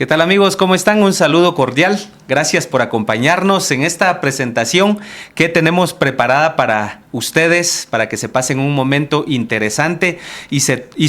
¿Qué tal amigos? ¿Cómo están? Un saludo cordial. Gracias por acompañarnos en esta presentación que tenemos preparada para ustedes, para que se pasen un momento interesante y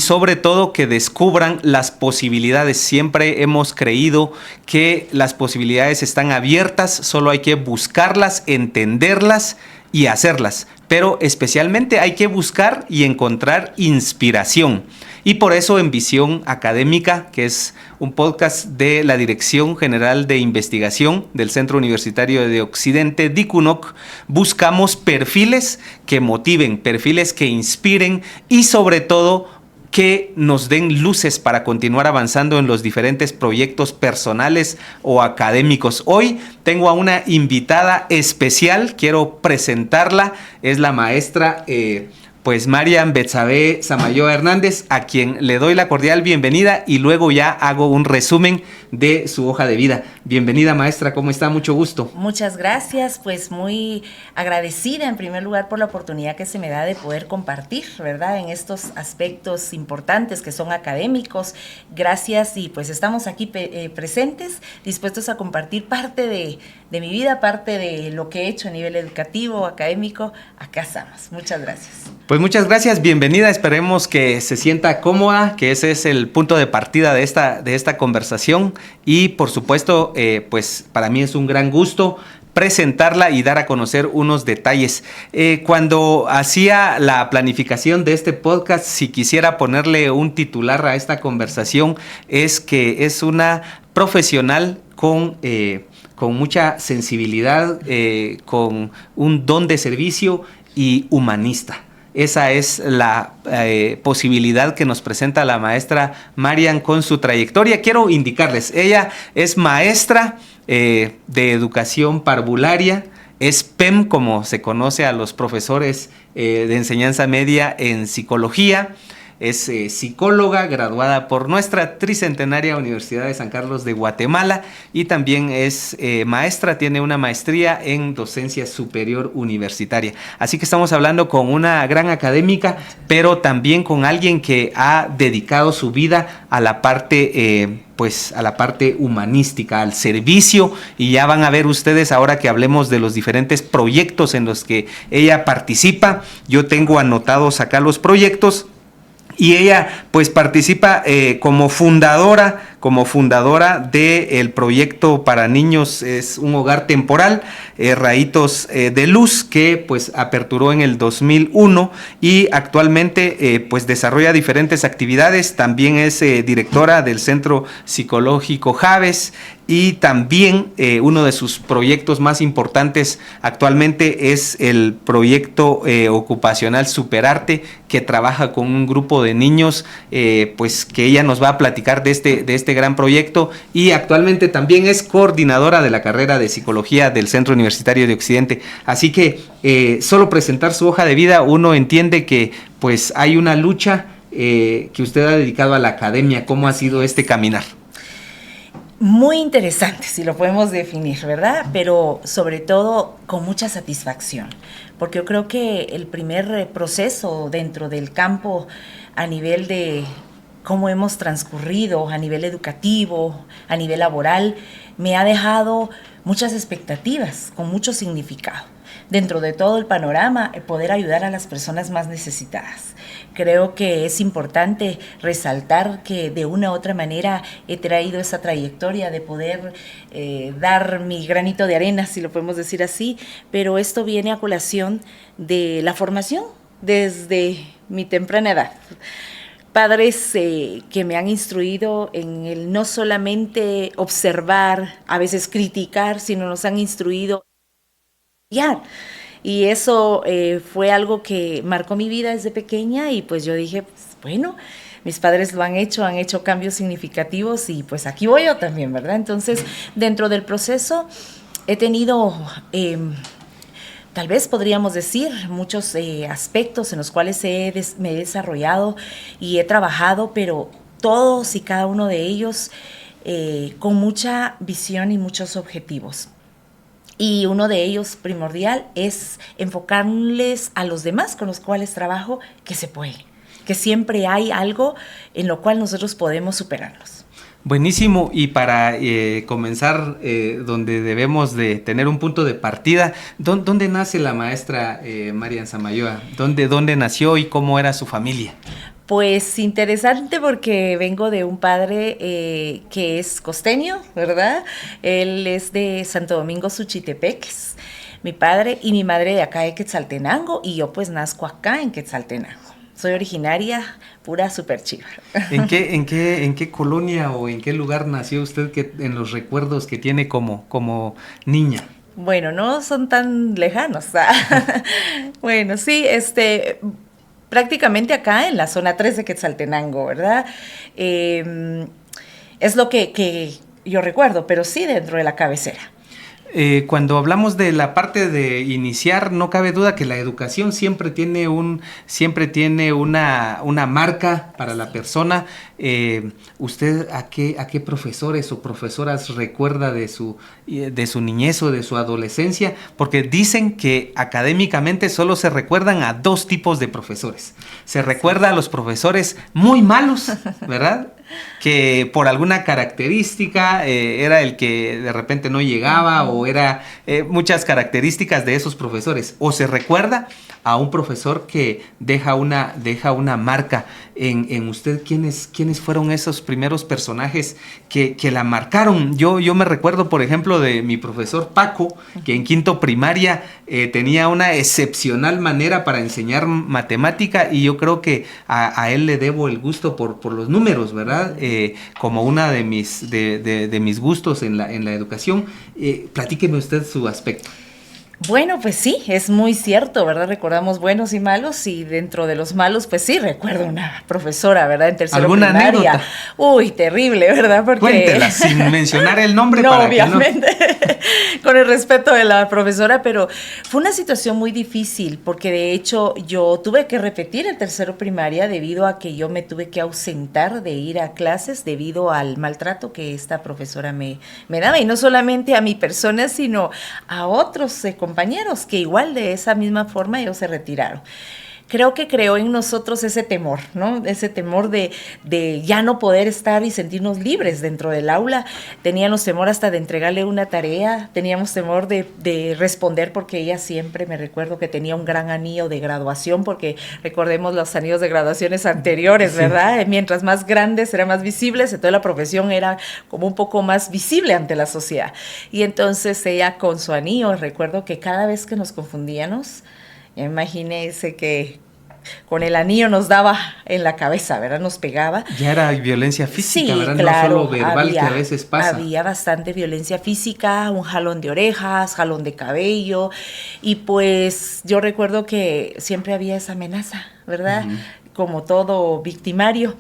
sobre todo que descubran las posibilidades. Siempre hemos creído que las posibilidades están abiertas, solo hay que buscarlas, entenderlas y hacerlas. Pero especialmente hay que buscar y encontrar inspiración. Y por eso en Visión Académica, que es un podcast de la Dirección General de Investigación del Centro Universitario de Occidente, DICUNOC, buscamos perfiles que motiven, perfiles que inspiren y sobre todo que nos den luces para continuar avanzando en los diferentes proyectos personales o académicos. Hoy tengo a una invitada especial, quiero presentarla, es la maestra Marian Betsabe Samayoa Hernández, a quien le doy la cordial bienvenida y luego ya hago un resumen de su hoja de vida. Bienvenida maestra, ¿cómo está? Mucho gusto. Muchas gracias, pues muy agradecida en primer lugar por la oportunidad que se me da de poder compartir, ¿verdad? En estos aspectos importantes que son académicos. Gracias y pues estamos aquí presentes, dispuestos a compartir parte de mi vida, parte de lo que he hecho a nivel educativo, académico. Acá estamos. Muchas gracias. Pues muchas gracias, bienvenida, esperemos que se sienta cómoda, que ese es el punto de partida de esta conversación y por supuesto, pues para mí es un gran gusto presentarla y dar a conocer unos detalles. Cuando hacía la planificación de este podcast, si quisiera ponerle un titular a esta conversación, es que es una profesional con mucha sensibilidad, con un don de servicio y humanista. Esa es la posibilidad que nos presenta la maestra Marian con su trayectoria. Quiero indicarles, ella es maestra de educación parvularia, es PEM, como se conoce a los profesores de enseñanza media en psicología. Es psicóloga graduada por nuestra tricentenaria Universidad de San Carlos de Guatemala y también es maestra, tiene una maestría en docencia superior universitaria. Así que estamos hablando con una gran académica, pero también con alguien que ha dedicado su vida a la parte a la parte humanística, al servicio, y ya van a ver ustedes ahora que hablemos de los diferentes proyectos en los que ella participa. Yo tengo anotados acá los proyectos. Y ella pues participa como fundadora del proyecto para niños, es un hogar temporal, Rayitos de Luz, que pues aperturó en el 2001 y actualmente pues desarrolla diferentes actividades. También es directora del Centro Psicológico Javes y también uno de sus proyectos más importantes actualmente es el proyecto ocupacional Superarte, que trabaja con un grupo de niños, pues que ella nos va a platicar de este gran proyecto, y actualmente también es coordinadora de la carrera de psicología del Centro Universitario de Occidente. Así que solo presentar su hoja de vida uno entiende que pues hay una lucha que usted ha dedicado a la academia. ¿Cómo ha sido este caminar? Muy interesante, si lo podemos definir, ¿verdad? Pero sobre todo con mucha satisfacción, porque yo creo que el primer proceso dentro del campo a nivel de cómo hemos transcurrido, a nivel educativo, a nivel laboral, me ha dejado muchas expectativas, con mucho significado. Dentro de todo el panorama, poder ayudar a las personas más necesitadas. Creo que es importante resaltar que de una u otra manera he traído esa trayectoria de poder dar mi granito de arena, si lo podemos decir así, pero esto viene a colación de la formación desde mi temprana edad. Padres que me han instruido en el no solamente observar, a veces criticar, sino nos han instruido y eso fue algo que marcó mi vida desde pequeña y pues yo dije, pues, bueno, mis padres lo han hecho cambios significativos y pues aquí voy yo también, ¿verdad? Entonces, dentro del proceso he tenido, tal vez podríamos decir, muchos aspectos en los cuales me he desarrollado y he trabajado, pero todos y cada uno de ellos con mucha visión y muchos objetivos. Y uno de ellos primordial es enfocarles a los demás con los cuales trabajo que se puede, que siempre hay algo en lo cual nosotros podemos superarlos. Buenísimo, y para comenzar donde debemos de tener un punto de partida, ¿dónde nace la maestra Marian Samayoa? ¿Dónde nació y cómo era su familia? Pues interesante porque vengo de un padre que es costeño, ¿verdad? Él es de Santo Domingo, Suchitepeques, mi padre, y mi madre de acá de Quetzaltenango, y yo pues nazco acá en Quetzaltenango. Soy originaria, pura super chiva. ¿En qué colonia o en qué lugar nació usted en los recuerdos que tiene como niña? Bueno, no son tan lejanos. Bueno, sí, prácticamente acá en la zona 3 de Quetzaltenango, ¿verdad? Es lo que yo recuerdo, pero sí dentro de la cabecera. Cuando hablamos de la parte de iniciar, no cabe duda que la educación siempre tiene una marca para la persona. ¿Usted a qué profesores o profesoras recuerda de su niñez o de su adolescencia? Porque dicen que académicamente solo se recuerdan a dos tipos de profesores. Se recuerda a los profesores muy malos, ¿verdad? Que por alguna característica era el que de repente no llegaba, o era muchas características de esos profesores, o se recuerda a un profesor que deja una marca en usted. ¿Quiénes fueron esos primeros personajes que la marcaron? Yo me recuerdo, por ejemplo, de mi profesor Paco, que en quinto primaria tenía una excepcional manera para enseñar matemática, y yo creo que a él le debo el gusto por los números, ¿verdad? Como una de mis gustos en la educación. Platíqueme usted su aspecto. Bueno, pues sí, es muy cierto, ¿verdad? Recordamos buenos y malos, y dentro de los malos, pues sí, recuerdo una profesora, ¿verdad? En tercero primaria. ¿Alguna anécdota? Uy, terrible, ¿verdad? Porque... Cuéntela, sin mencionar el nombre. No, para obviamente, que no... con el respeto de la profesora, pero fue una situación muy difícil, porque de hecho yo tuve que repetir el tercero primaria debido a que yo me tuve que ausentar de ir a clases debido al maltrato que esta profesora me daba, y no solamente a mi persona, sino a otros compañeros que igual de esa misma forma ellos se retiraron. Creo que creó en nosotros ese temor, ¿no? Ese temor de ya no poder estar y sentirnos libres dentro del aula. Teníamos temor hasta de entregarle una tarea, teníamos temor de responder, porque ella siempre, me recuerdo que tenía un gran anillo de graduación, porque recordemos los anillos de graduaciones anteriores, ¿verdad? Sí. Mientras más grandes eran más visibles, entonces la profesión era como un poco más visible ante la sociedad. Y entonces ella con su anillo, recuerdo que cada vez que nos confundíamos, imagínese que con el anillo nos daba en la cabeza, ¿verdad? Nos pegaba. Ya era violencia física, sí, ¿verdad? Claro, no solo verbal, que a veces pasa. Había bastante violencia física, un jalón de orejas, jalón de cabello, y pues yo recuerdo que siempre había esa amenaza, ¿verdad? Uh-huh. Como todo victimario,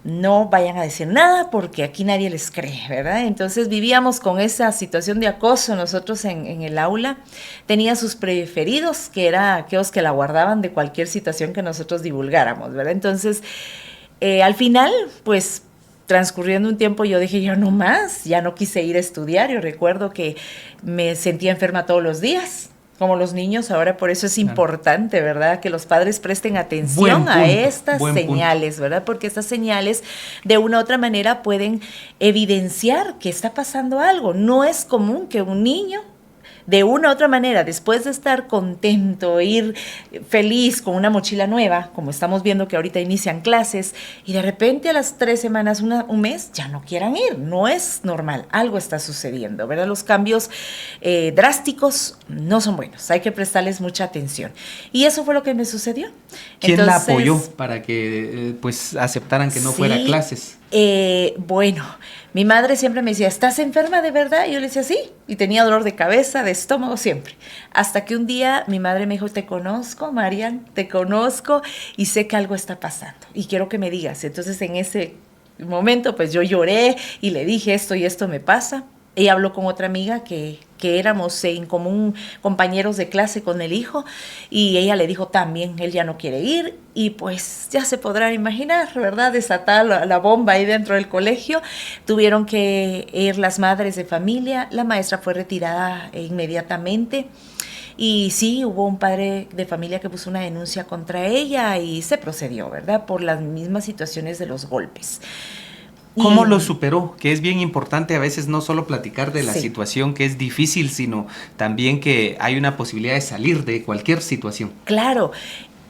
no vayan a decir nada porque aquí nadie les cree, ¿verdad? Entonces vivíamos con esa situación de acoso nosotros en el aula. Tenía sus preferidos, que eran aquellos que la guardaban de cualquier situación que nosotros divulgáramos, ¿verdad? Entonces, al final, pues, transcurriendo un tiempo, yo dije, yo no más, ya no quise ir a estudiar. Yo recuerdo que me sentía enferma todos los días, como los niños. Ahora por eso es importante, ¿verdad?, que los padres presten atención a estas señales, ¿verdad? Porque estas señales de una u otra manera pueden evidenciar que está pasando algo. No es común que un niño de una u otra manera, después de estar contento, ir feliz con una mochila nueva, como estamos viendo que ahorita inician clases, y de repente a las 3 semanas, un mes, ya no quieran ir. No es normal, algo está sucediendo, ¿verdad? Los cambios drásticos no son buenos, hay que prestarles mucha atención. Y eso fue lo que me sucedió. ¿Quién la apoyó para que pues aceptaran que no fuera a clases? Bueno, mi madre siempre me decía, ¿estás enferma de verdad? Y yo le decía, sí, y tenía dolor de cabeza, de estómago, siempre. Hasta que un día mi madre me dijo, te conozco, Marian, te conozco y sé que algo está pasando y quiero que me digas. Entonces en ese momento pues yo lloré y le dije, esto y esto me pasa. Ella habló con otra amiga que éramos en común compañeros de clase con el hijo, y ella le dijo también, él ya no quiere ir, y pues ya se podrá imaginar, ¿verdad?, desatar la bomba ahí dentro del colegio. Tuvieron que ir las madres de familia, la maestra fue retirada inmediatamente, y sí, hubo un padre de familia que puso una denuncia contra ella y se procedió, ¿verdad?, por las mismas situaciones de los golpes. ¿Cómo lo superó? Que es bien importante a veces no solo platicar de la Sí. situación que es difícil, sino también que hay una posibilidad de salir de cualquier situación. Claro,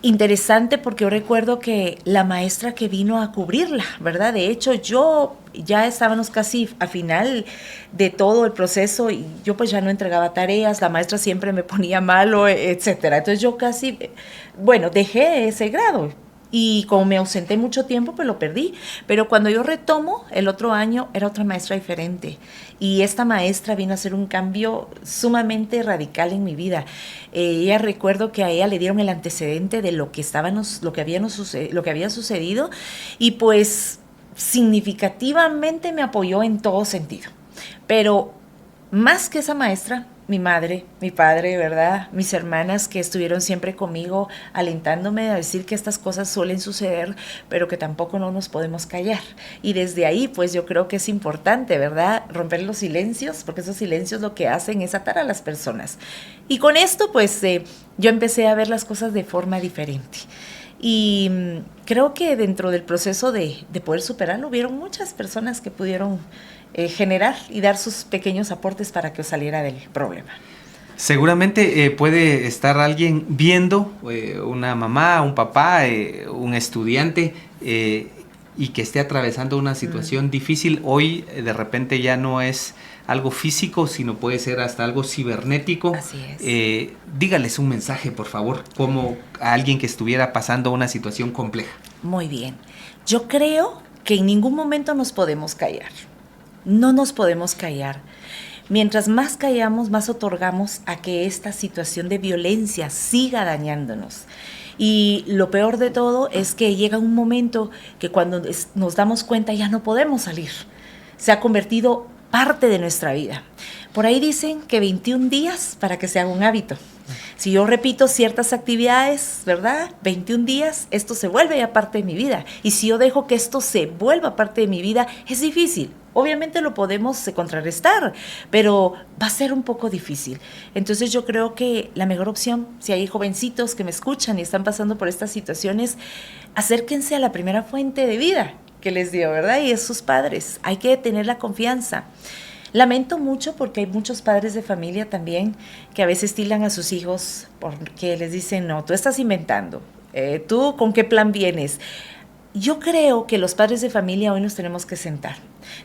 interesante porque yo recuerdo que la maestra que vino a cubrirla, ¿verdad? De hecho, yo ya estábamos casi a final de todo el proceso y yo pues ya no entregaba tareas, la maestra siempre me ponía malo, etcétera. Entonces yo casi, bueno, dejé ese grado. Y como me ausenté mucho tiempo, pues lo perdí. Pero cuando yo retomo el otro año, era otra maestra diferente. Y esta maestra vino a hacer un cambio sumamente radical en mi vida. Ella recuerdo que a ella le dieron el antecedente de lo que había sucedido y pues significativamente me apoyó en todo sentido. Pero más que esa maestra, mi madre, mi padre, ¿verdad? Mis hermanas que estuvieron siempre conmigo, alentándome a decir que estas cosas suelen suceder, pero que tampoco no nos podemos callar. Y desde ahí, pues yo creo que es importante, ¿verdad? Romper los silencios, porque esos silencios lo que hacen es atar a las personas. Y con esto, pues yo empecé a ver las cosas de forma diferente. Y creo que dentro del proceso de poder superarlo, hubieron muchas personas que pudieron generar y dar sus pequeños aportes para que saliera del problema. Seguramente puede estar alguien viendo, una mamá, un papá, un estudiante, y que esté atravesando una situación difícil. Hoy de repente ya no es algo físico, sino puede ser hasta algo cibernético. Así es. Dígales un mensaje, por favor, como a alguien que estuviera pasando una situación compleja. Muy bien. Yo creo que en ningún momento nos podemos callar. No nos podemos callar. Mientras más callamos, más otorgamos a que esta situación de violencia siga dañándonos. Y lo peor de todo es que llega un momento que cuando nos damos cuenta ya no podemos salir. Se ha convertido parte de nuestra vida. Por ahí dicen que 21 días para que se haga un hábito. Si yo repito ciertas actividades, ¿verdad? 21 días, esto se vuelve ya parte de mi vida. Y si yo dejo que esto se vuelva parte de mi vida, es difícil. Obviamente lo podemos contrarrestar, pero va a ser un poco difícil. Entonces yo creo que la mejor opción, si hay jovencitos que me escuchan y están pasando por estas situaciones, acérquense a la primera fuente de vida que les dio, ¿verdad? Y es sus padres. Hay que tener la confianza. Lamento mucho porque hay muchos padres de familia también que a veces tildan a sus hijos porque les dicen, no, tú estás inventando, ¿tú con qué plan vienes? Yo creo que los padres de familia hoy nos tenemos que sentar,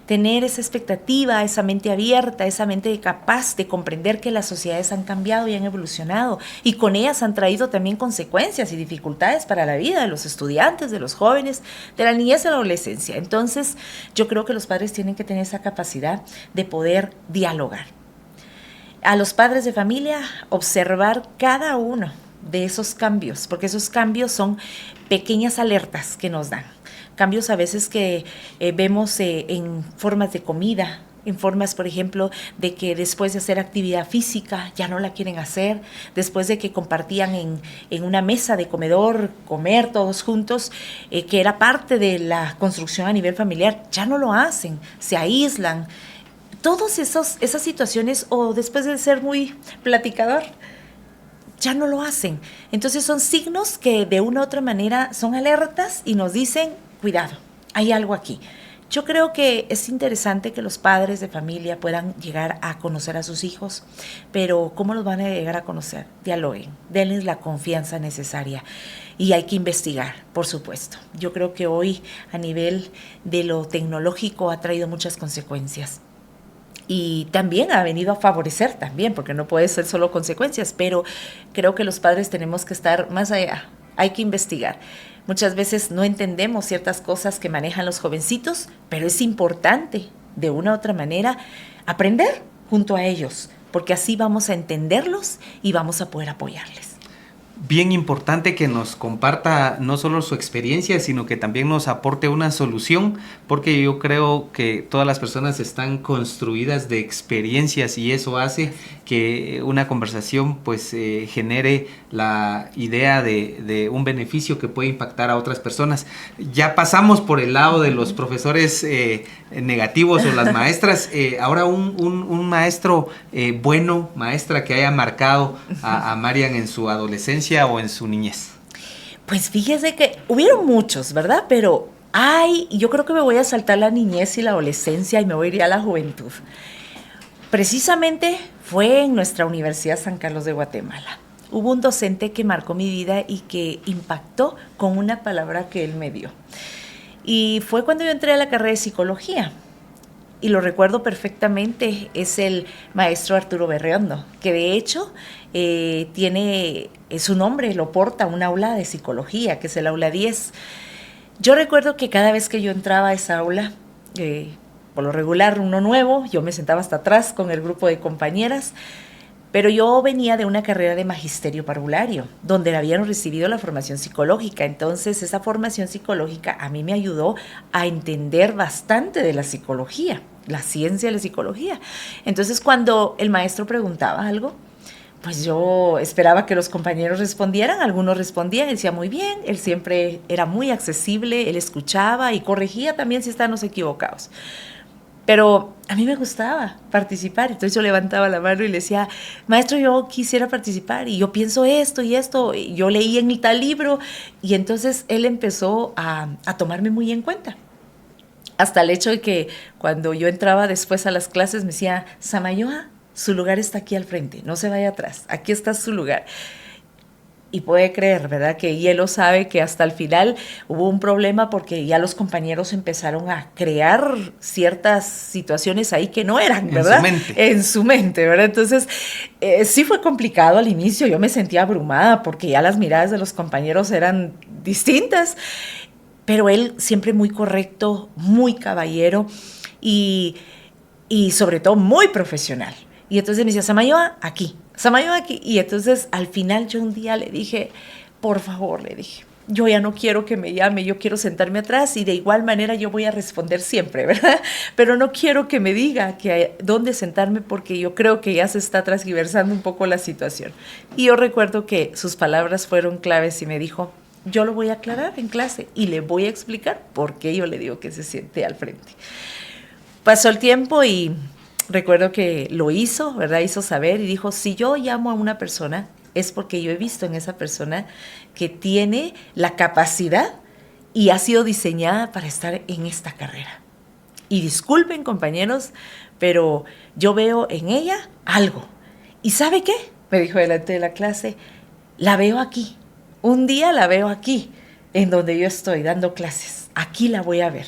tener esa expectativa, esa mente abierta, esa mente capaz de comprender que las sociedades han cambiado y han evolucionado y con ellas han traído también consecuencias y dificultades para la vida de los estudiantes, de los jóvenes, de la niñez y la adolescencia. Entonces, yo creo que los padres tienen que tener esa capacidad de poder dialogar. A los padres de familia, observar cada uno de esos cambios, porque esos cambios son pequeñas alertas que nos dan. Cambios a veces que vemos en formas de comida, en formas, por ejemplo, de que después de hacer actividad física ya no la quieren hacer, después de que compartían en una mesa de comedor, comer todos juntos, que era parte de la construcción a nivel familiar, ya no lo hacen, se aíslan. Todas esas situaciones, o después de ser muy platicador, ya no lo hacen. Entonces son signos que de una u otra manera son alertas y nos dicen, cuidado, hay algo aquí. Yo creo que es interesante que los padres de familia puedan llegar a conocer a sus hijos, pero ¿cómo los van a llegar a conocer? Dialoguen, denles la confianza necesaria y hay que investigar, por supuesto. Yo creo que hoy a nivel de lo tecnológico ha traído muchas consecuencias. Y también ha venido a favorecer también, porque no puede ser solo consecuencias, pero creo que los padres tenemos que estar más allá, hay que investigar. Muchas veces no entendemos ciertas cosas que manejan los jovencitos, pero es importante, de una u otra manera, aprender junto a ellos, porque así vamos a entenderlos y vamos a poder apoyarles. Bien importante que nos comparta no solo su experiencia, sino que también nos aporte una solución, porque yo creo que todas las personas están construidas de experiencias y eso hace que una conversación pues genere la idea de un beneficio que puede impactar a otras personas. Ya pasamos por el lado de los profesores negativos o las maestras, ahora un maestro bueno, maestra que haya marcado a Marian en su adolescencia o en su niñez. Pues fíjese que hubieron muchos, ¿verdad? Pero Ay, yo creo que me voy a saltar la niñez y la adolescencia y me voy a ir a la juventud. Precisamente fue en nuestra Universidad San Carlos de Guatemala. Hubo un docente que marcó mi vida y que impactó con una palabra que él me dio. Y fue cuando yo entré a la carrera de psicología. Y lo recuerdo perfectamente, es el maestro Arturo Berriondo, que de hecho tiene su nombre, lo porta un aula de psicología, que es el aula 10. Yo recuerdo que cada vez que yo entraba a esa aula, por lo regular uno nuevo, yo me sentaba hasta atrás con el grupo de compañeras, pero yo venía de una carrera de magisterio parvulario, donde habían recibido la formación psicológica. Entonces, esa formación psicológica a mí me ayudó a entender bastante de la psicología, la ciencia de la psicología. Entonces, cuando el maestro preguntaba algo, pues yo esperaba que los compañeros respondieran. Algunos respondían, él decía muy bien, él siempre era muy accesible, él escuchaba y corregía también si estábamos equivocados. Pero a mí me gustaba participar, entonces yo levantaba la mano y le decía, maestro, yo quisiera participar y yo pienso esto y esto, y yo leí en tal libro, y entonces él empezó a tomarme muy en cuenta. Hasta el hecho de que cuando yo entraba después a las clases me decía, Samayoa, su lugar está aquí al frente, no se vaya atrás, aquí está su lugar. Y puede creer, ¿verdad? Que y él lo sabe que hasta el final hubo un problema porque ya los compañeros empezaron a crear ciertas situaciones ahí que no eran, ¿verdad? En su mente, ¿verdad? Entonces, sí fue complicado al inicio, yo me sentía abrumada porque ya las miradas de los compañeros eran distintas, pero él siempre muy correcto, muy caballero y sobre todo muy profesional. Y entonces me decía, Samayoa, aquí. Y entonces al final yo un día le dije, por favor, le dije, yo ya no quiero que me llame, yo quiero sentarme atrás y de igual manera yo voy a responder siempre, ¿verdad? Pero no quiero que me diga que dónde sentarme porque yo creo que ya se está transgiversando un poco la situación. Y yo recuerdo que sus palabras fueron claves y me dijo, yo lo voy a aclarar en clase y le voy a explicar por qué yo le digo que se siente al frente. Pasó el tiempo y recuerdo que lo hizo, ¿verdad? Hizo saber y dijo, si yo llamo a una persona, es porque yo he visto en esa persona que tiene la capacidad y ha sido diseñada para estar en esta carrera. Y disculpen, compañeros, pero yo veo en ella algo. ¿Y sabe qué? Me dijo delante de la clase, la veo aquí. Un día la veo aquí, en donde yo estoy dando clases. Aquí la voy a ver.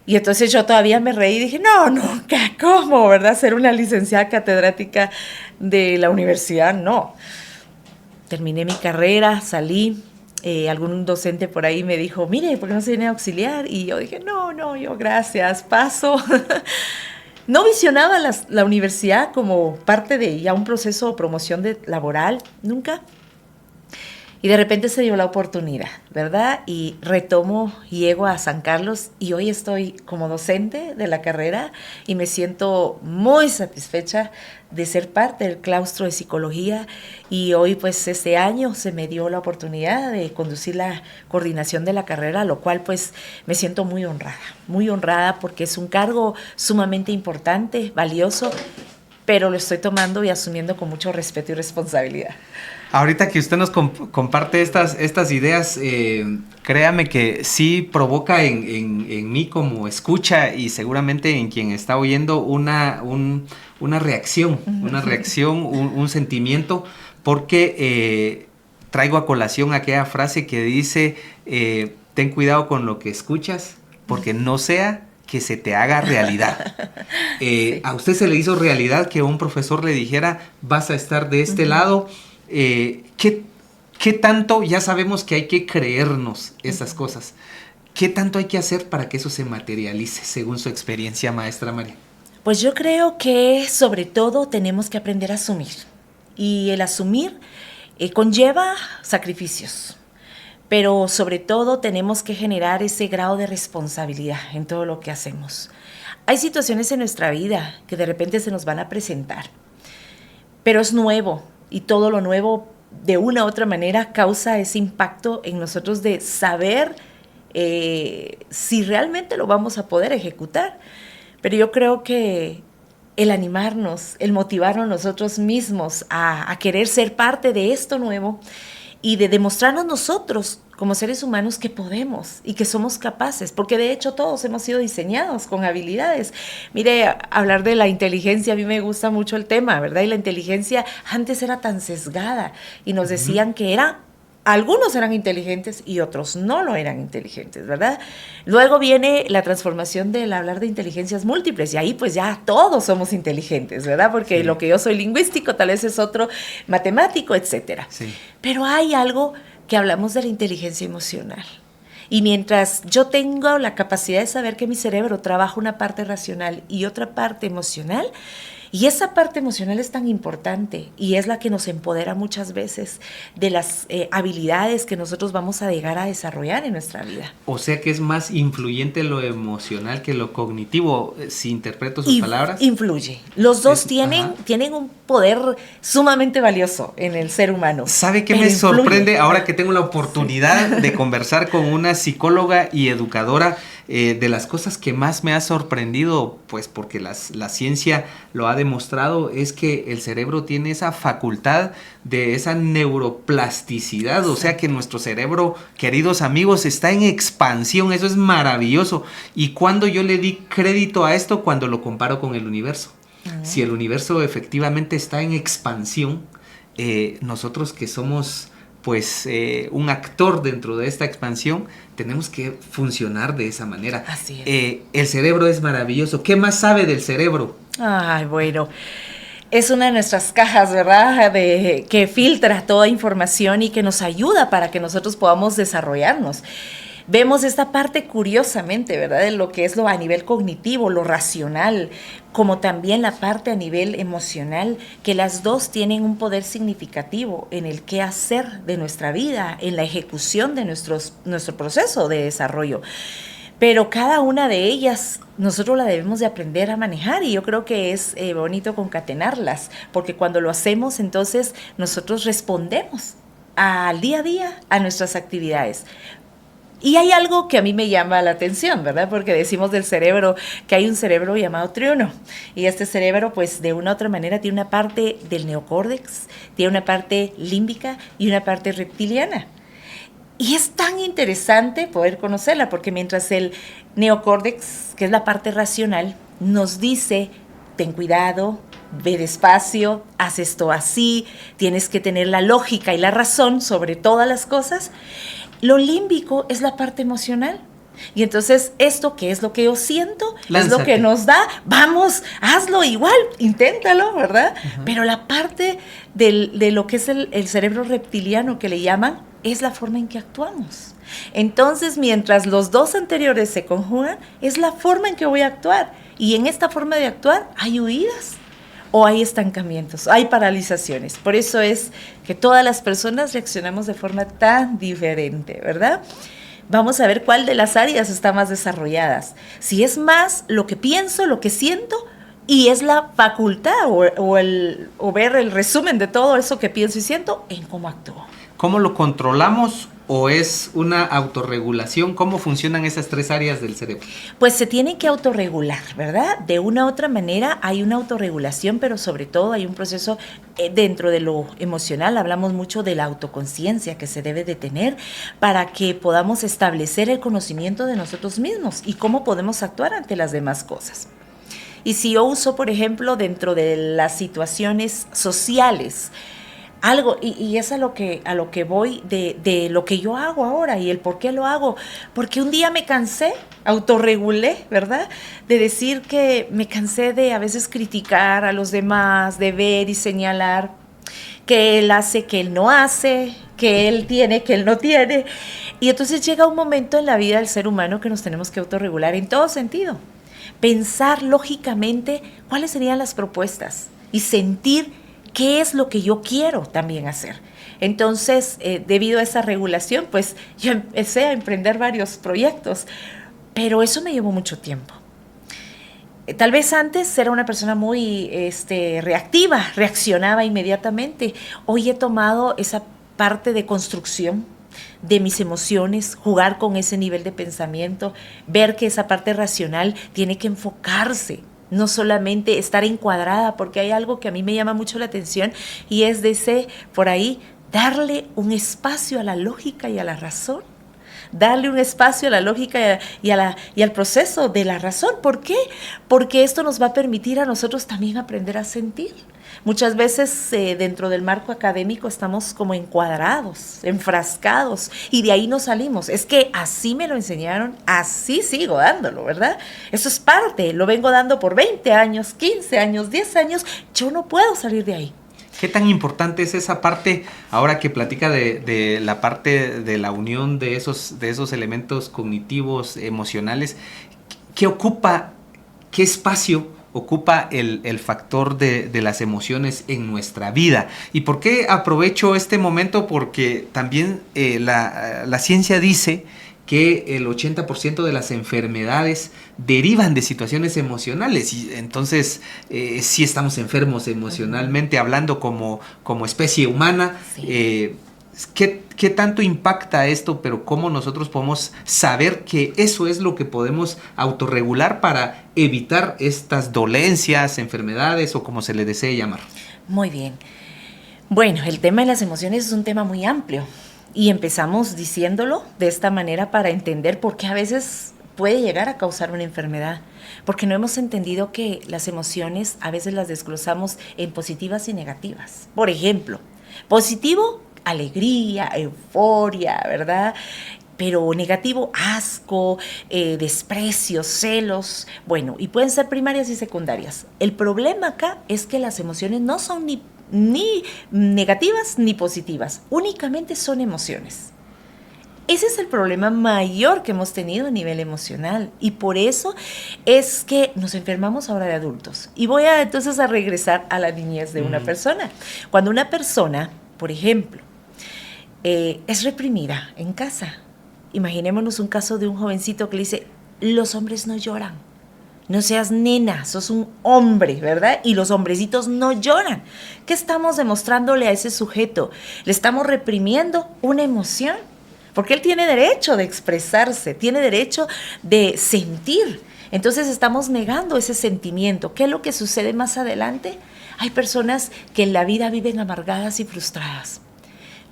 Y entonces yo todavía me reí y dije, no, nunca, ¿cómo, verdad? Ser una licenciada catedrática de la universidad, no. Terminé mi carrera, salí, algún docente por ahí me dijo, mire, ¿por qué no se viene a auxiliar? Y yo dije, no, yo gracias, paso. No visionaba la universidad como parte de ya un proceso de promoción laboral, nunca. Y de repente se dio la oportunidad, ¿verdad? Y retomo, llego a San Carlos y hoy estoy como docente de la carrera y me siento muy satisfecha de ser parte del claustro de psicología. Y hoy, pues, este año se me dio la oportunidad de conducir la coordinación de la carrera, lo cual, pues, me siento muy honrada porque es un cargo sumamente importante, valioso, pero lo estoy tomando y asumiendo con mucho respeto y responsabilidad. Ahorita que usted nos comparte estas ideas, créame que sí provoca en mí como escucha y seguramente en quien está oyendo una reacción, un sentimiento, porque traigo a colación aquella frase que dice, ten cuidado con lo que escuchas, porque no sea que se te haga realidad. Sí. A usted se le hizo realidad que un profesor le dijera, vas a estar de este lado. ¿Qué tanto, ya sabemos que hay que creernos esas cosas, qué tanto hay que hacer para que eso se materialice, según su experiencia, maestra María? Pues yo creo que sobre todo tenemos que aprender a asumir, y el asumir conlleva sacrificios, pero sobre todo tenemos que generar ese grado de responsabilidad en todo lo que hacemos. Hay situaciones en nuestra vida que de repente se nos van a presentar, pero es nuevo. Y todo lo nuevo, de una u otra manera, causa ese impacto en nosotros de saber si realmente lo vamos a poder ejecutar. Pero yo creo que el animarnos, el motivarnos nosotros mismos a querer ser parte de esto nuevo y de demostrarnos nosotros como seres humanos que podemos y que somos capaces, porque de hecho todos hemos sido diseñados con habilidades. Mire, hablar de la inteligencia, a mí me gusta mucho el tema, ¿verdad? Y la inteligencia antes era tan sesgada y nos decían que algunos eran inteligentes y otros no lo eran inteligentes, ¿verdad? Luego viene la transformación del hablar de inteligencias múltiples y ahí pues ya todos somos inteligentes, ¿verdad? Porque sí, lo que yo soy lingüístico tal vez es otro matemático, etcétera. Sí. Pero hay algo que hablamos de la inteligencia emocional. Y mientras yo tengo la capacidad de saber que mi cerebro trabaja una parte racional y otra parte emocional, y esa parte emocional es tan importante y es la que nos empodera muchas veces de las habilidades que nosotros vamos a llegar a desarrollar en nuestra vida. O sea que es más influyente lo emocional que lo cognitivo, si interpreto sus palabras. Influye. Los dos tienen un poder sumamente valioso en el ser humano. ¿Sabe qué me sorprende ahora que tengo la oportunidad de conversar con una psicóloga y educadora? De las cosas que más me ha sorprendido, pues porque la ciencia lo ha demostrado, es que el cerebro tiene esa facultad de esa neuroplasticidad, o sea que nuestro cerebro, queridos amigos, está en expansión, eso es maravilloso. Y cuando yo le di crédito a esto, cuando lo comparo con el universo. Si el universo efectivamente está en expansión, nosotros que somos pues un actor dentro de esta expansión, tenemos que funcionar de esa manera. Así es. El cerebro es maravilloso. ¿Qué más sabe del cerebro? Ay, bueno, es una de nuestras cajas, ¿verdad? Que filtra toda información y que nos ayuda para que nosotros podamos desarrollarnos. Vemos esta parte curiosamente, ¿verdad? De lo que es lo a nivel cognitivo, lo racional, como también la parte a nivel emocional, que las dos tienen un poder significativo en el qué hacer de nuestra vida, en la ejecución de nuestro proceso de desarrollo. Pero cada una de ellas nosotros la debemos de aprender a manejar y yo creo que es bonito concatenarlas, porque cuando lo hacemos entonces nosotros respondemos al día a día a nuestras actividades. Y hay algo que a mí me llama la atención, ¿verdad? Porque decimos del cerebro que hay un cerebro llamado triuno. Y este cerebro, pues, de una u otra manera tiene una parte del neocórtex, tiene una parte límbica y una parte reptiliana. Y es tan interesante poder conocerla, porque mientras el neocórtex, que es la parte racional, nos dice, ten cuidado, ve despacio, haz esto así, tienes que tener la lógica y la razón sobre todas las cosas, lo límbico es la parte emocional. Y entonces esto que es lo que yo siento, lánzate, es lo que nos da, vamos, hazlo igual, inténtalo, ¿verdad? Uh-huh. Pero la parte de lo que es el cerebro reptiliano que le llaman, es la forma en que actuamos. Entonces, mientras los dos anteriores se conjugan, es la forma en que voy a actuar. Y en esta forma de actuar hay huidas o hay estancamientos, hay paralizaciones. Por eso es que todas las personas reaccionamos de forma tan diferente, ¿verdad? Vamos a ver cuál de las áreas está más desarrolladas. Si es más lo que pienso, lo que siento, y es la facultad o ver el resumen de todo eso que pienso y siento en cómo actúo. ¿Cómo lo controlamos o es una autorregulación? ¿Cómo funcionan esas tres áreas del cerebro? Pues se tienen que autorregular, ¿verdad? De una u otra manera hay una autorregulación, pero sobre todo hay un proceso dentro de lo emocional. Hablamos mucho de la autoconciencia que se debe de tener para que podamos establecer el conocimiento de nosotros mismos y cómo podemos actuar ante las demás cosas. Y si yo uso, por ejemplo, dentro de las situaciones sociales, algo, y es a lo que voy de lo que yo hago ahora y el por qué lo hago, porque un día me cansé, autorregulé, ¿verdad? De decir que me cansé de a veces criticar a los demás, de ver y señalar que él hace, que él no hace, que él tiene, que él no tiene. Y entonces llega un momento en la vida del ser humano que nos tenemos que autorregular en todo sentido. Pensar lógicamente cuáles serían las propuestas y sentir qué es lo que yo quiero también hacer. Entonces, debido a esa regulación, pues yo empecé a emprender varios proyectos, pero eso me llevó mucho tiempo. Tal vez antes era una persona muy reactiva, reaccionaba inmediatamente. Hoy he tomado esa parte de construcción de mis emociones, jugar con ese nivel de pensamiento, ver que esa parte racional tiene que enfocarse, no solamente estar encuadrada, porque hay algo que a mí me llama mucho la atención y es de ese, por ahí, darle un espacio a la lógica y a la razón, darle un espacio a la lógica y al proceso de la razón. ¿Por qué? Porque esto nos va a permitir a nosotros también aprender a sentir. Muchas veces dentro del marco académico estamos como encuadrados, enfrascados, y de ahí no salimos. Es que así me lo enseñaron, así sigo dándolo, ¿verdad? Eso es parte, lo vengo dando por 20 años, 15 años, 10 años, yo no puedo salir de ahí. ¿Qué tan importante es esa parte, ahora que platica de la parte de la unión de esos elementos cognitivos, emocionales? ¿Qué ocupa, qué espacio ocupa el factor de las emociones en nuestra vida? ¿Y por qué aprovecho este momento? Porque también la ciencia dice que el 80% de las enfermedades derivan de situaciones emocionales, y entonces sí estamos enfermos emocionalmente hablando como especie humana. Sí. ¿Qué tanto impacta esto? Pero cómo nosotros podemos saber que eso es lo que podemos autorregular para evitar estas dolencias, enfermedades o como se le desee llamar. Muy bien. Bueno, el tema de las emociones es un tema muy amplio. Y empezamos diciéndolo de esta manera para entender por qué a veces puede llegar a causar una enfermedad. Porque no hemos entendido que las emociones a veces las desglosamos en positivas y negativas. Por ejemplo, positivo, alegría, euforia, ¿verdad? Pero negativo, asco, desprecio, celos. Bueno, y pueden ser primarias y secundarias. El problema acá es que las emociones no son ni negativas ni positivas, únicamente son emociones. Ese es el problema mayor que hemos tenido a nivel emocional, y por eso es que nos enfermamos ahora de adultos. Y voy entonces a regresar a la niñez de una persona. Cuando una persona, por ejemplo, es reprimida en casa, imaginémonos un caso de un jovencito que le dice: los hombres no lloran. No seas nena, sos un hombre, ¿verdad? Y los hombrecitos no lloran. ¿Qué estamos demostrándole a ese sujeto? Le estamos reprimiendo una emoción, porque él tiene derecho de expresarse, tiene derecho de sentir. Entonces estamos negando ese sentimiento. ¿Qué es lo que sucede más adelante? Hay personas que en la vida viven amargadas y frustradas.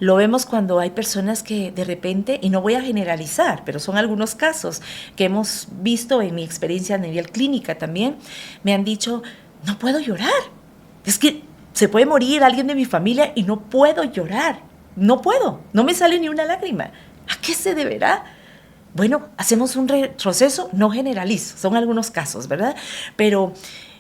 Lo vemos cuando hay personas que de repente, y no voy a generalizar, pero son algunos casos que hemos visto en mi experiencia a nivel clínica también, me han dicho: no puedo llorar. Es que se puede morir alguien de mi familia y no puedo llorar. No puedo, no me sale ni una lágrima. ¿A qué se deberá? Bueno, hacemos un retroceso, no generalizo, son algunos casos, ¿verdad? Pero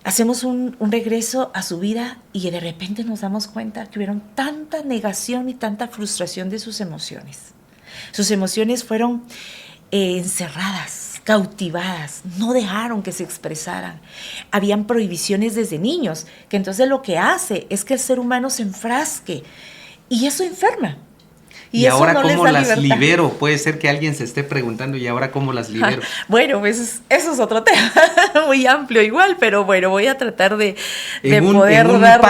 hacemos un regreso a su vida y de repente nos damos cuenta que hubieron tanta negación y tanta frustración de sus emociones. Sus emociones fueron encerradas, cautivadas, no dejaron que se expresaran. Habían prohibiciones desde niños, que entonces lo que hace es que el ser humano se enfrasque, y eso enferma. Y ahora, no, ¿cómo las libero? Puede ser que alguien se esté preguntando: ¿y ahora cómo las libero? Bueno, pues eso es otro tema muy amplio igual, pero bueno, voy a tratar de poder dar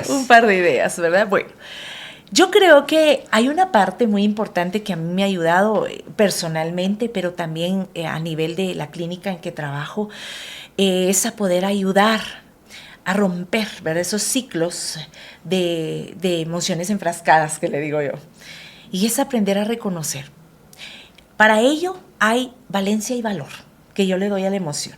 un par de ideas, ¿verdad? Bueno, yo creo que hay una parte muy importante que a mí me ha ayudado personalmente, pero también a nivel de la clínica en que trabajo, es a poder ayudar a romper, ¿verdad?, esos ciclos de emociones enfrascadas, que le digo yo. Y es aprender a reconocer. Para ello hay valencia y valor que yo le doy a la emoción.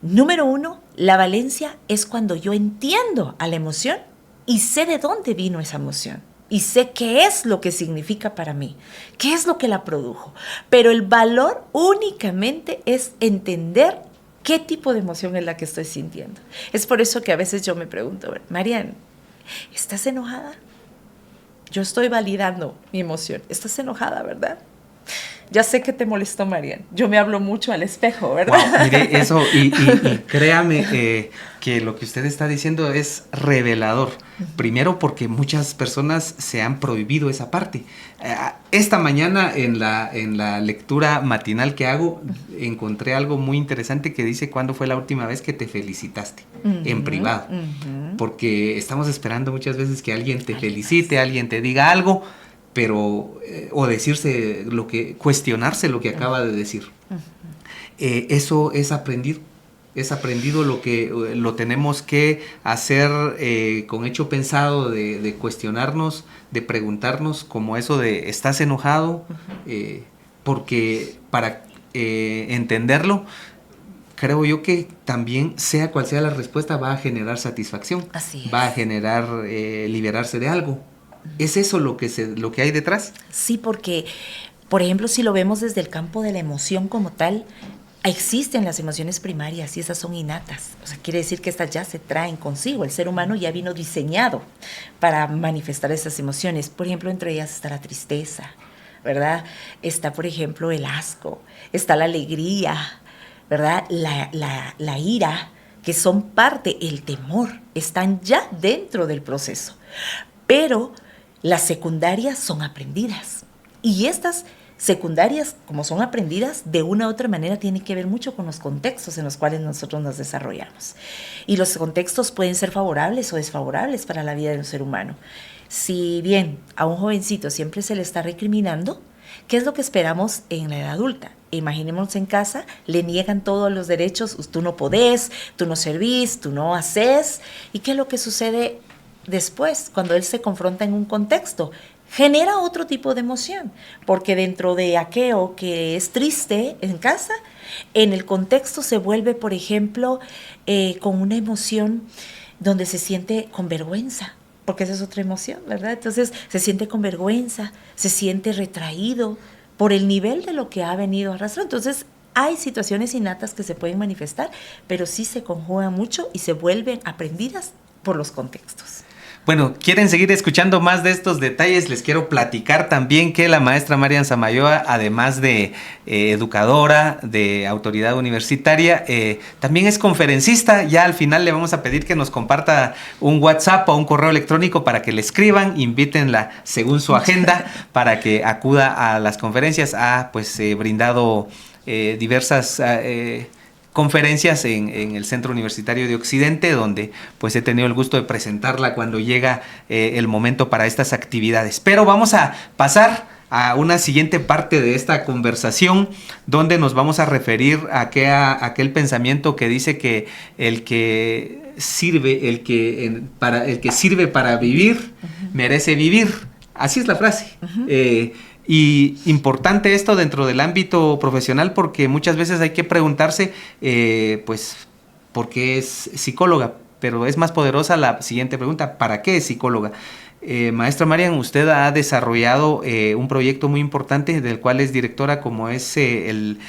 Número 1, la valencia es cuando yo entiendo a la emoción y sé de dónde vino esa emoción. Y sé qué es lo que significa para mí, qué es lo que la produjo. Pero el valor únicamente es entender qué tipo de emoción es la que estoy sintiendo. Es por eso que a veces yo me pregunto: Marian, ¿estás enojada? Yo estoy validando mi emoción. ¿Estás enojada, verdad? Ya sé que te molestó, Marian. Yo me hablo mucho al espejo, ¿verdad? Wow, mire, eso, y créame que lo que usted está diciendo es revelador. Primero, porque muchas personas se han prohibido esa parte. Esta mañana en la lectura matinal que hago, encontré algo muy interesante que dice: ¿cuándo fue la última vez que te felicitaste en privado? Porque estamos esperando muchas veces que alguien te felicite, alguien te diga algo, pero o decirse cuestionarse lo que acaba de decir. Eso es aprender Es aprendido lo que lo tenemos que hacer con hecho pensado de cuestionarnos, de preguntarnos, como eso de ¿estás enojado? Porque para entenderlo, creo yo que también, sea cual sea la respuesta, va a generar satisfacción. Así es. Va a generar liberarse de algo. ¿Es eso lo que hay detrás? Sí, porque, por ejemplo, si lo vemos desde el campo de la emoción como tal, existen las emociones primarias y esas son innatas. O sea, quiere decir que estas ya se traen consigo. El ser humano ya vino diseñado para manifestar esas emociones. Por ejemplo, entre ellas está la tristeza, ¿verdad? Está, por ejemplo, el asco, está la alegría, ¿verdad? La ira, que son parte, el temor, están ya dentro del proceso. Pero las secundarias son aprendidas. Y estas secundarias, como son aprendidas, de una u otra manera tienen que ver mucho con los contextos en los cuales nosotros nos desarrollamos. Y los contextos pueden ser favorables o desfavorables para la vida de un ser humano. Si bien a un jovencito siempre se le está recriminando, ¿qué es lo que esperamos en la edad adulta? Imaginémonos en casa, le niegan todos los derechos, tú no podés, tú no servís, tú no haces. ¿Y qué es lo que sucede después, cuando él se confronta en un contexto? Genera otro tipo de emoción, porque dentro de aquello que es triste en casa, en el contexto se vuelve, por ejemplo, con una emoción donde se siente con vergüenza, porque esa es otra emoción, ¿verdad? Entonces se siente con vergüenza, se siente retraído por el nivel de lo que ha venido arrastrando. Entonces hay situaciones innatas que se pueden manifestar, pero sí se conjugan mucho y se vuelven aprendidas por los contextos. Bueno, ¿quieren seguir escuchando más de estos detalles? Les quiero platicar también que la maestra Marian Samayoa, además de educadora, de autoridad universitaria, también es conferencista. Ya al final le vamos a pedir que nos comparta un WhatsApp o un correo electrónico para que le escriban, invítenla según su agenda para que acuda a las conferencias. Ha brindado diversas conferencias en el Centro Universitario de Occidente, donde pues he tenido el gusto de presentarla cuando llega el momento para estas actividades. Pero vamos a pasar a una siguiente parte de esta conversación, donde nos vamos a referir a aquel pensamiento que dice que el que sirve para vivir, merece vivir. Así es la frase. Y importante esto dentro del ámbito profesional, porque muchas veces hay que preguntarse, ¿por qué es psicóloga? Pero es más poderosa la siguiente pregunta: ¿para qué es psicóloga? Maestra Marian, usted ha desarrollado un proyecto muy importante del cual es directora, como es el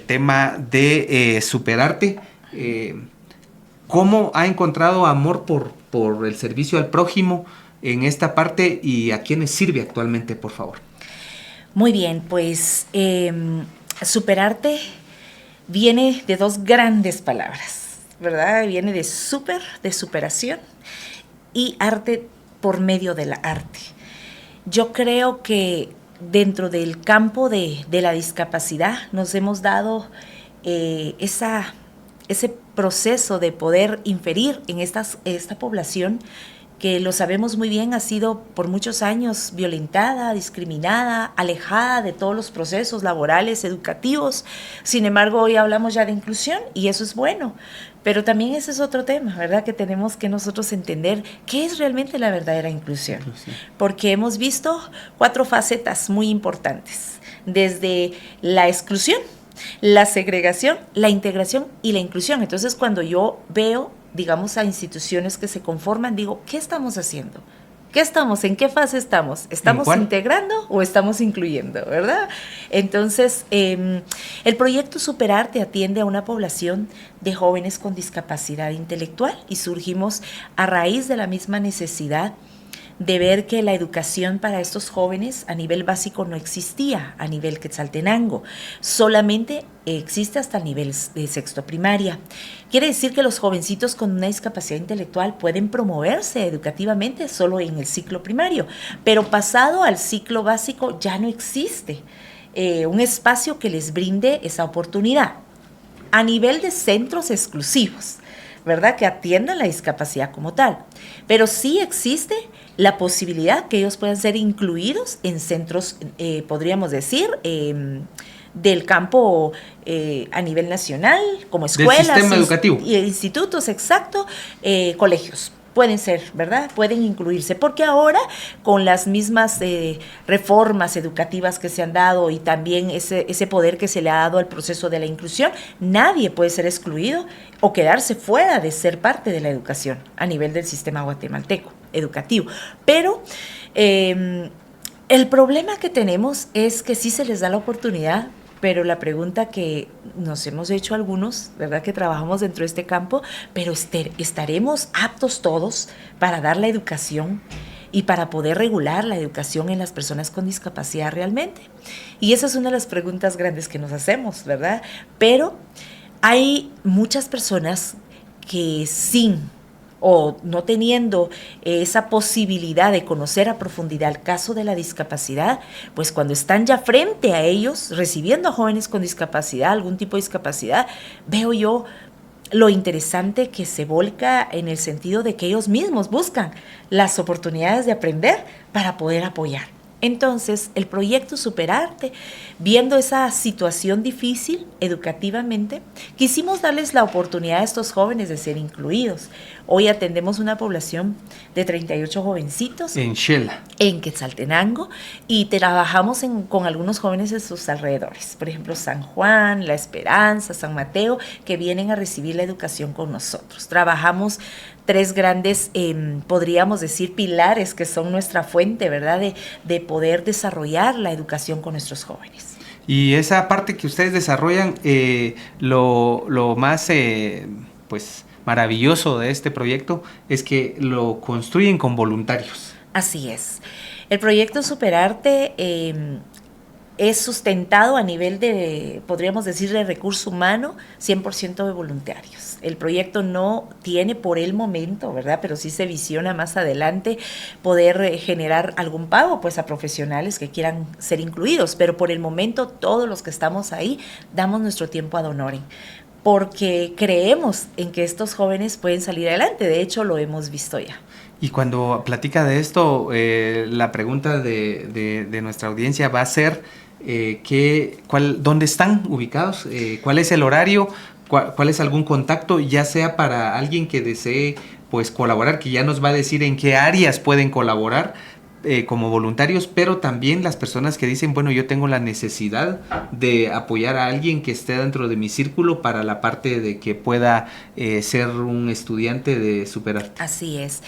tema de Superarte. ¿Cómo ha encontrado amor por el servicio al prójimo en esta parte y a quiénes sirve actualmente, por favor? Muy bien, pues Superarte viene de dos grandes palabras, ¿verdad? Viene de superación, y arte por medio de la arte. Yo creo que dentro del campo de la discapacidad nos hemos dado ese proceso de poder inferir en esta población que, lo sabemos muy bien, ha sido por muchos años violentada, discriminada, alejada de todos los procesos laborales, educativos. Sin embargo, hoy hablamos ya de inclusión y eso es bueno. Pero también ese es otro tema, ¿verdad? Que tenemos que nosotros entender qué es realmente la verdadera inclusión. Porque hemos visto 4 facetas muy importantes. Desde la exclusión, la segregación, la integración y la inclusión. Entonces, cuando yo veo, digamos, a instituciones que se conforman, digo, ¿qué estamos haciendo? ¿En qué fase estamos? ¿Estamos integrando o estamos incluyendo, verdad? Entonces, el proyecto Superarte atiende a una población de jóvenes con discapacidad intelectual y surgimos a raíz de la misma necesidad de ver que la educación para estos jóvenes a nivel básico no existía, a nivel Quetzaltenango, solamente existe hasta el nivel de sexto primaria. Quiere decir que los jovencitos con una discapacidad intelectual pueden promoverse educativamente solo en el ciclo primario, pero pasado al ciclo básico ya no existe un espacio que les brinde esa oportunidad. A nivel de centros exclusivos, ¿verdad?, que atiendan la discapacidad como tal, pero sí existe la posibilidad que ellos puedan ser incluidos en centros, podríamos decir, del campo a nivel nacional, como escuelas, del sistema educativo, institutos, exacto, colegios. Pueden ser, ¿verdad? Pueden incluirse, porque ahora con las mismas reformas educativas que se han dado y también ese poder que se le ha dado al proceso de la inclusión, nadie puede ser excluido o quedarse fuera de ser parte de la educación a nivel del sistema guatemalteco educativo. Pero el problema que tenemos es que sí se les da la oportunidad, pero la pregunta que nos hemos hecho algunos, ¿verdad?, que trabajamos dentro de este campo, pero ¿estaremos aptos todos para dar la educación y para poder regular la educación en las personas con discapacidad realmente? Y esa es una de las preguntas grandes que nos hacemos, ¿verdad? Pero hay muchas personas que o no teniendo esa posibilidad de conocer a profundidad el caso de la discapacidad, pues cuando están ya frente a ellos, recibiendo a jóvenes con discapacidad, algún tipo de discapacidad, veo yo lo interesante que se volca en el sentido de que ellos mismos buscan las oportunidades de aprender para poder apoyar. Entonces, el proyecto Superarte, viendo esa situación difícil educativamente, quisimos darles la oportunidad a estos jóvenes de ser incluidos. Hoy atendemos una población de 38 jovencitos en Xela, en Quetzaltenango, y trabajamos con algunos jóvenes de sus alrededores, por ejemplo San Juan, La Esperanza, San Mateo, que vienen a recibir la educación con nosotros. Trabajamos 3 grandes, podríamos decir, pilares que son nuestra fuente, ¿verdad?, de poder desarrollar la educación con nuestros jóvenes. Y esa parte que ustedes desarrollan, lo más pues maravilloso de este proyecto es que lo construyen con voluntarios. Así es. El proyecto Superarte es sustentado a nivel de, podríamos decir, de recurso humano, 100% de voluntarios. El proyecto no tiene por el momento, ¿verdad?, pero sí se visiona más adelante poder generar algún pago, pues, a profesionales que quieran ser incluidos, pero por el momento todos los que estamos ahí damos nuestro tiempo ad honorem, porque creemos en que estos jóvenes pueden salir adelante. De hecho, lo hemos visto ya. Y cuando platica de esto, la pregunta de nuestra audiencia va a ser ¿dónde están ubicados? ¿Cuál es el horario? ¿Cuál es algún contacto? Ya sea para alguien que desee, pues, colaborar, que ya nos va a decir en qué áreas pueden colaborar como voluntarios, pero también las personas que dicen, bueno, yo tengo la necesidad de apoyar a alguien que esté dentro de mi círculo para la parte de que pueda ser un estudiante de Superarte. Así es.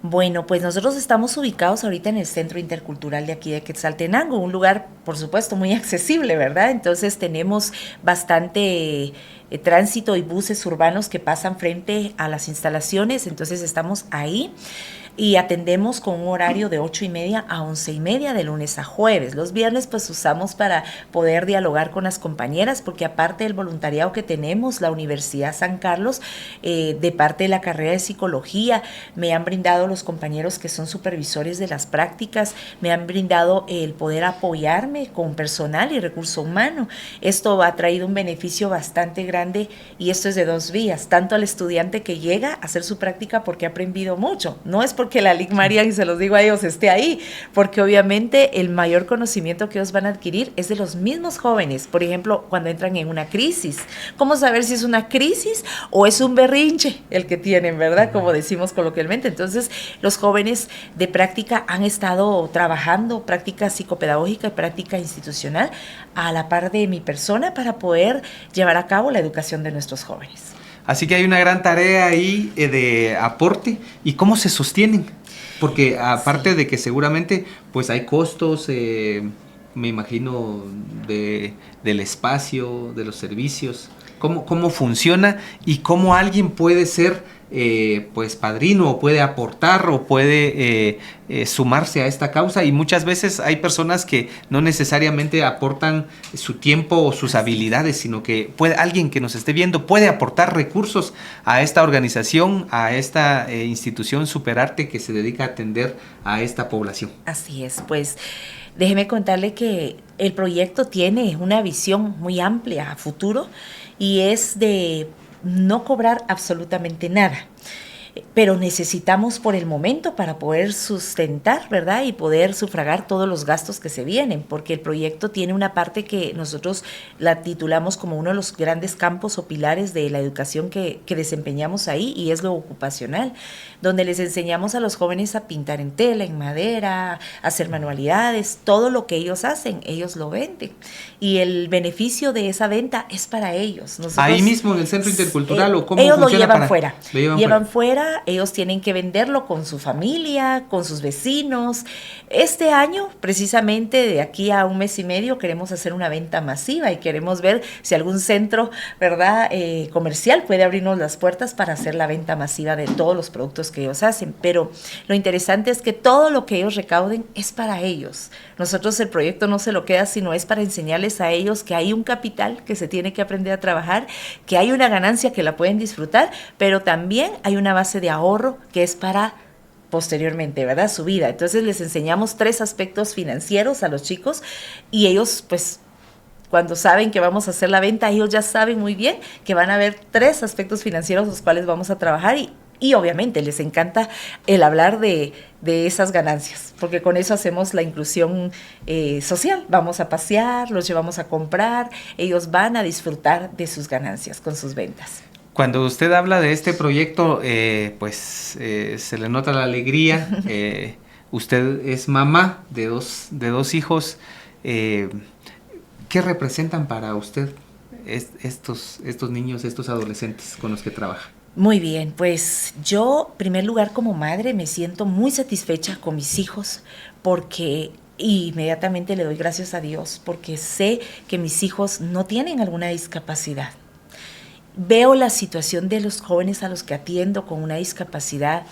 Bueno, pues nosotros estamos ubicados ahorita en el Centro Intercultural de aquí de Quetzaltenango, un lugar, por supuesto, muy accesible, ¿verdad? Entonces tenemos bastante tránsito y buses urbanos que pasan frente a las instalaciones, entonces estamos ahí. Y atendemos con un horario de 8:30 a 11:30 de lunes a jueves. Los viernes pues usamos para poder dialogar con las compañeras, porque aparte del voluntariado que tenemos, la Universidad San Carlos, de parte de la carrera de psicología, me han brindado los compañeros que son supervisores de las prácticas, me han brindado el poder apoyarme con personal y recurso humano. Esto ha traído un beneficio bastante grande, y esto es de 2 vías, tanto al estudiante que llega a hacer su práctica porque ha aprendido mucho, no es porque la LIC María, y se los digo a ellos, esté ahí, porque obviamente el mayor conocimiento que ellos van a adquirir es de los mismos jóvenes. Por ejemplo, cuando entran en una crisis, ¿cómo saber si es una crisis o es un berrinche el que tienen, verdad? Como decimos coloquialmente. Entonces, los jóvenes de práctica han estado trabajando práctica psicopedagógica y práctica institucional a la par de mi persona para poder llevar a cabo la educación de nuestros jóvenes. Así que hay una gran tarea ahí de aporte. ¿Y cómo se sostienen? Porque aparte de que seguramente pues hay costos, me imagino, del espacio, de los servicios. ¿Cómo funciona y cómo alguien puede ser pues padrino, o puede aportar, o puede sumarse a esta causa? Y muchas veces hay personas que no necesariamente aportan su tiempo o sus habilidades, sino que alguien que nos esté viendo puede aportar recursos a esta organización, a esta institución Superarte, que se dedica a atender a esta población. Así es, pues déjeme contarle que el proyecto tiene una visión muy amplia a futuro, y es de no cobrar absolutamente nada. pero necesitamos por el momento para poder sustentar, ¿verdad? Y poder sufragar todos los gastos que se vienen, porque el proyecto tiene una parte que nosotros la titulamos como uno de los grandes campos o pilares de la educación que desempeñamos ahí, y es lo ocupacional, donde les enseñamos a los jóvenes a pintar en tela, en madera, a hacer manualidades, todo lo que ellos hacen, ellos lo venden, y el beneficio de esa venta es para ellos. Nosotros, ahí mismo en el centro intercultural, ¿o cómo ellos funciona? Lo llevan fuera, ellos tienen que venderlo con su familia, con sus vecinos. Este año, precisamente de aquí a un mes y medio, queremos hacer una venta masiva y queremos ver si algún centro, ¿verdad?, comercial puede abrirnos las puertas para hacer la venta masiva de todos los productos que ellos hacen. Pero lo interesante es que todo lo que ellos recauden es para ellos. Nosotros el proyecto no se lo queda, sino es para enseñarles a ellos que hay un capital que se tiene que aprender a trabajar, que hay una ganancia que la pueden disfrutar, pero también hay una base de ahorro que es para posteriormente, ¿verdad?, su vida. Entonces les enseñamos 3 aspectos financieros a los chicos, y ellos, pues, cuando saben que vamos a hacer la venta, ellos ya saben muy bien que van a haber 3 aspectos financieros los cuales vamos a trabajar, y obviamente les encanta el hablar de esas ganancias, porque con eso hacemos la inclusión social. Vamos a pasear, los llevamos a comprar, ellos van a disfrutar de sus ganancias con sus ventas. Cuando usted habla de este proyecto, se le nota la alegría. Usted es mamá de dos hijos. ¿Qué representan para usted estos niños, estos adolescentes con los que trabaja? Muy bien, pues yo, en primer lugar, como madre, me siento muy satisfecha con mis hijos, porque inmediatamente le doy gracias a Dios, porque sé que mis hijos no tienen alguna discapacidad. Veo la situación de los jóvenes a los que atiendo con una discapacidad,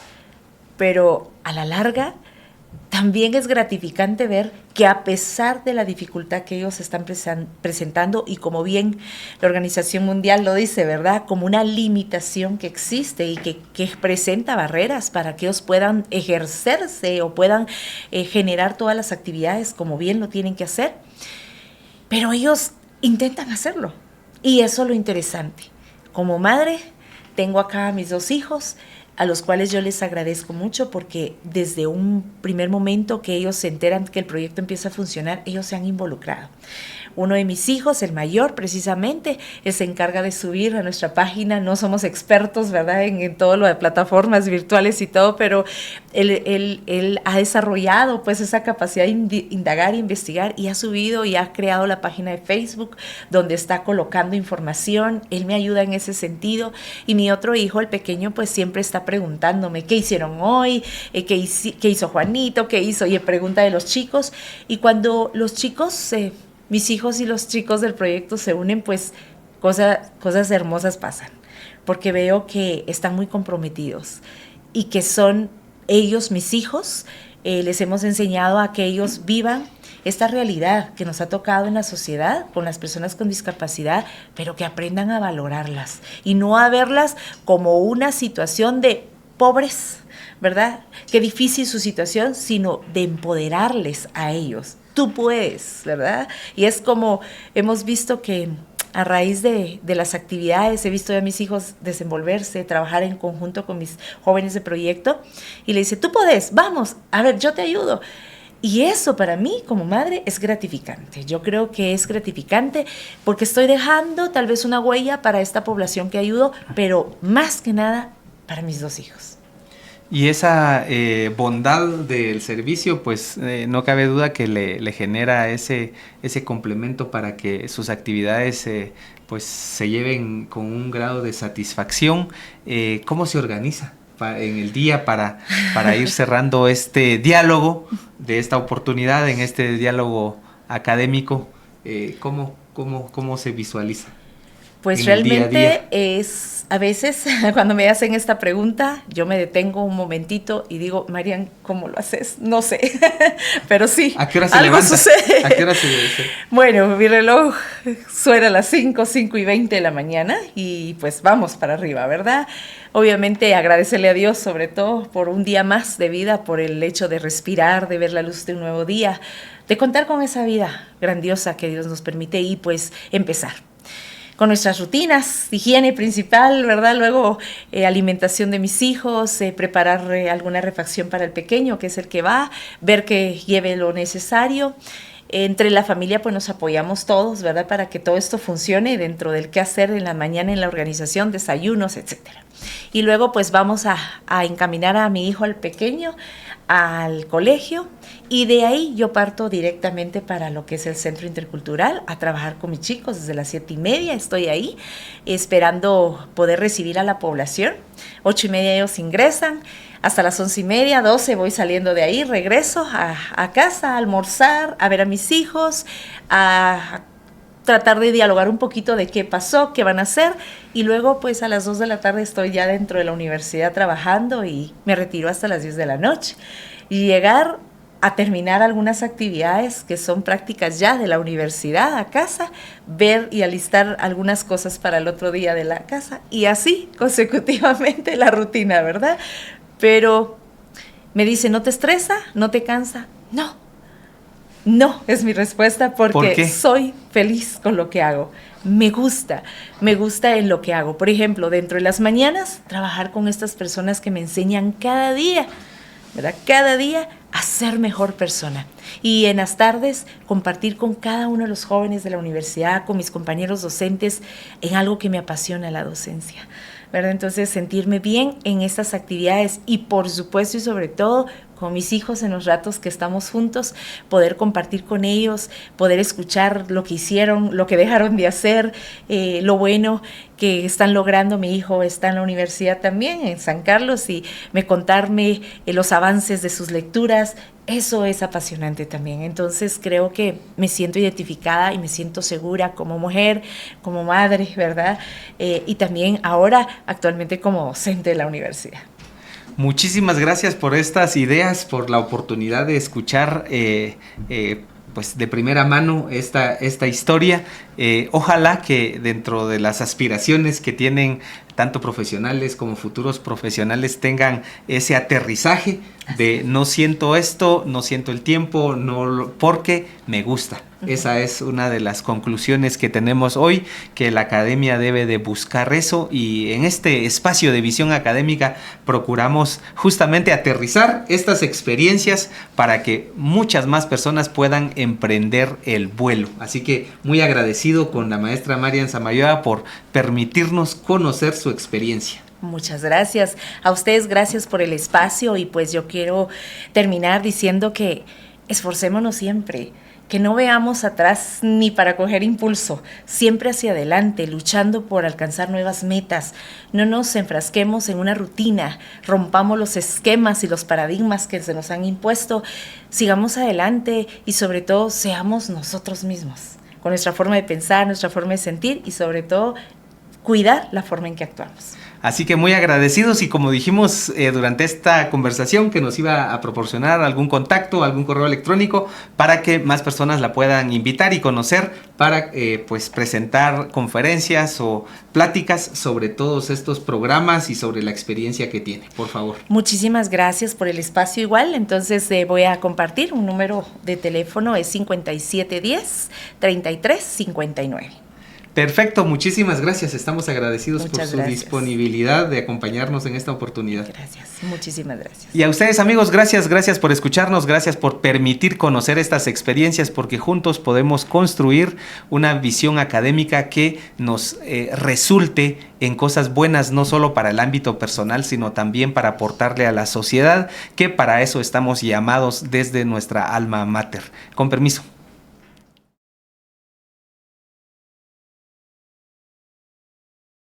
pero a la larga también es gratificante ver que a pesar de la dificultad que ellos están presentando, y como bien la Organización Mundial lo dice, ¿verdad?, como una limitación que existe y que presenta barreras para que ellos puedan ejercerse o puedan generar todas las actividades como bien lo tienen que hacer, pero ellos intentan hacerlo, y eso es lo interesante. Como madre, tengo acá a mis 2 hijos, a los cuales yo les agradezco mucho, porque desde un primer momento que ellos se enteran que el proyecto empieza a funcionar, ellos se han involucrado. Uno de mis hijos, el mayor precisamente, él se encarga de subir a nuestra página. No somos expertos, ¿verdad?, en todo lo de plataformas virtuales y todo, pero él ha desarrollado pues esa capacidad de indagar e investigar, y ha subido y ha creado la página de Facebook donde está colocando información. Él me ayuda en ese sentido, y mi otro hijo, el pequeño, pues siempre está preguntándome qué hicieron hoy, qué hizo Juanito, qué hizo, y pregunta de los chicos. Y cuando los chicos, mis hijos y los chicos del proyecto se unen, pues cosas hermosas pasan, porque veo que están muy comprometidos y que son ellos, mis hijos. Les hemos enseñado a que ellos vivan esta realidad que nos ha tocado en la sociedad con las personas con discapacidad, pero que aprendan a valorarlas y no a verlas como una situación de pobres, ¿verdad?, qué difícil su situación, sino de empoderarles a ellos. Tú puedes, ¿verdad? Y es como hemos visto que a raíz de las actividades, he visto a mis hijos desenvolverse, trabajar en conjunto con mis jóvenes de proyecto, y le dice, tú puedes, vamos, a ver, yo te ayudo. Y eso para mí como madre es gratificante. Yo creo que es gratificante porque estoy dejando tal vez una huella para esta población que ayudo, pero más que nada para mis 2 hijos. Y esa bondad del servicio, pues no cabe duda que le genera ese complemento para que sus actividades pues se lleven con un grado de satisfacción. ¿Cómo se organiza en el día para ir cerrando este diálogo de esta oportunidad, en este diálogo académico? ¿Cómo se visualiza? Pues realmente es, a veces cuando me hacen esta pregunta, yo me detengo un momentito y digo, Marian, ¿cómo lo haces? No sé, pero sí. ¿A qué hora se algo levanta? Sucede. ¿A qué hora se levanta? Bueno, mi reloj suena a las 5:20 de la mañana, y pues vamos para arriba, ¿verdad? Obviamente agradecerle a Dios sobre todo por un día más de vida, por el hecho de respirar, de ver la luz de un nuevo día, de contar con esa vida grandiosa que Dios nos permite, y pues empezar. con nuestras rutinas, higiene principal, ¿verdad? Luego alimentación de mis hijos, preparar alguna refacción para el pequeño, que es el que va, ver que lleve lo necesario. Entre la familia pues nos apoyamos todos, ¿verdad? Para que todo esto funcione dentro del qué hacer en la mañana en la organización, desayunos, etcétera. Y luego pues vamos a encaminar a mi hijo, al pequeño, al colegio, y de ahí yo parto directamente para lo que es el Centro Intercultural a trabajar con mis chicos. Desde las 7:30 estoy ahí esperando poder recibir a la población. 8:30 ellos ingresan, hasta las 11:30, 12 voy saliendo de ahí, regreso a casa a almorzar, a ver a mis hijos, a tratar de dialogar un poquito de qué pasó, qué van a hacer, y luego pues a las 2 de la tarde estoy ya dentro de la universidad trabajando y me retiro hasta las 10 de la noche. Y llegar a terminar algunas actividades que son prácticas ya de la universidad a casa, ver y alistar algunas cosas para el otro día de la casa, y así consecutivamente la rutina, ¿verdad? Pero me dice, ¿no te estresa? ¿No te cansa? No, es mi respuesta, porque soy feliz con lo que hago. Me gusta en lo que hago. Por ejemplo, dentro de las mañanas, trabajar con estas personas que me enseñan cada día, ¿verdad? Cada día a ser mejor persona. Y en las tardes, compartir con cada uno de los jóvenes de la universidad, con mis compañeros docentes, en algo que me apasiona, la docencia, ¿verdad? Entonces, sentirme bien en estas actividades y, por supuesto y sobre todo, con mis hijos en los ratos que estamos juntos, poder compartir con ellos, poder escuchar lo que hicieron, lo que dejaron de hacer, lo bueno que están logrando. Mi hijo está en la universidad también, en San Carlos, y contarme los avances de sus lecturas. Eso es apasionante también. Entonces creo que me siento identificada y me siento segura como mujer, como madre, ¿verdad? Y también ahora actualmente como docente de la universidad. Muchísimas gracias por estas ideas, por la oportunidad de escuchar pues de primera mano esta historia. Ojalá que dentro de las aspiraciones que tienen tanto profesionales como futuros profesionales tengan ese aterrizaje de no siento esto, no siento el tiempo, porque me gusta. Esa es una de las conclusiones que tenemos hoy, que la academia debe de buscar eso, y en este espacio de visión académica procuramos justamente aterrizar estas experiencias para que muchas más personas puedan emprender el vuelo. Así que muy agradecido con la maestra Marian Samayoa por permitirnos conocer su experiencia. Muchas gracias. A ustedes gracias por el espacio, y pues yo quiero terminar diciendo que esforcémonos siempre, que no veamos atrás ni para coger impulso, siempre hacia adelante, luchando por alcanzar nuevas metas. No nos enfrasquemos en una rutina, rompamos los esquemas y los paradigmas que se nos han impuesto, sigamos adelante y sobre todo seamos nosotros mismos, con nuestra forma de pensar, nuestra forma de sentir y sobre todo cuidar la forma en que actuamos. Así que muy agradecidos, y como dijimos durante esta conversación, que nos iba a proporcionar algún contacto, algún correo electrónico para que más personas la puedan invitar y conocer para pues presentar conferencias o pláticas sobre todos estos programas y sobre la experiencia que tiene, por favor. Muchísimas gracias por el espacio igual. Entonces voy a compartir un número de teléfono, es 5710-3359. Perfecto, muchísimas gracias. Estamos agradecidos por su gracias. Disponibilidad de acompañarnos en esta oportunidad. Gracias, muchísimas gracias. Y a ustedes, amigos, gracias por escucharnos, gracias por permitir conocer estas experiencias, porque juntos podemos construir una visión académica que nos resulte en cosas buenas, no solo para el ámbito personal, sino también para aportarle a la sociedad, que para eso estamos llamados desde nuestra alma mater. Con permiso.